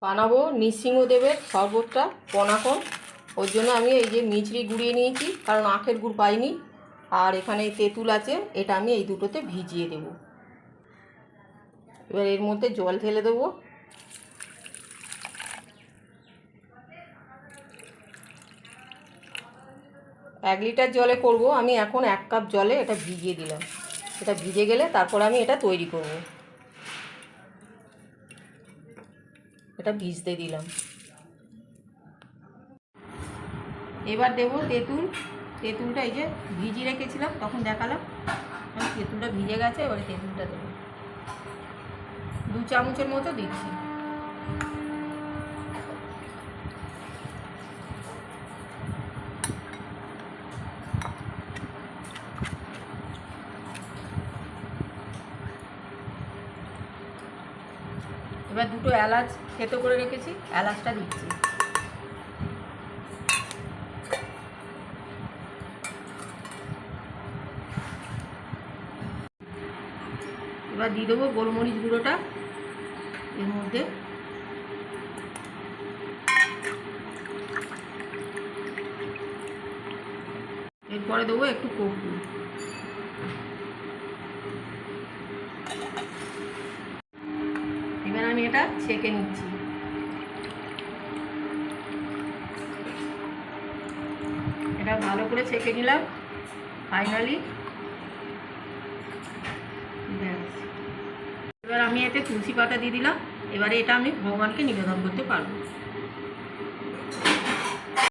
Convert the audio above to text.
বানাবো নৃসিংহদেবের শরবতটা পনাকন। ওর জন্য আমি এই যে মিছরি গুঁড়িয়ে নিয়েছি, কারণ আখের গুড় পাইনি। আর এখানে তেঁতুল আছে, এটা আমি এই দুটোতে ভিজিয়ে দেব। এবার এর মধ্যে জল ঢেলে দেবো। এক লিটার জলে করব আমি, এখন 1 কাপ জলে এটা ভিজিয়ে দিলাম। এটা ভিজে গেলে তারপর আমি এটা তৈরি করব। এটা ভিজতে দিলাম। এবার দেব তেঁতুল। তেঁতুলটা এই যে ভিজিয়ে রেখেছিলাম, তখন দেখালাম। তেঁতুলটা ভিজে গেছে, এবারে তেঁতুলটা দেবো। 2 চামচের মতো দিচ্ছি। এবার 2টো এলাচ থেতো করে রেখেছি, এলাচটা দিচ্ছি। এবার দিয়ে দেবো গোলমরিচ গুঁড়োটা এর মধ্যে। এরপরে দেবো একটু কর্পূর। এবার আমি এটা ছেঁকে নিচ্ছি। এটা ভালো করে ছেঁকে নিলাম ফাইনালি। এবার আমি এতে তুলসী পাতা দিয়ে দিলাম। এবারে এটা আমি ভগবানকে নিবেদন করতে পারবো।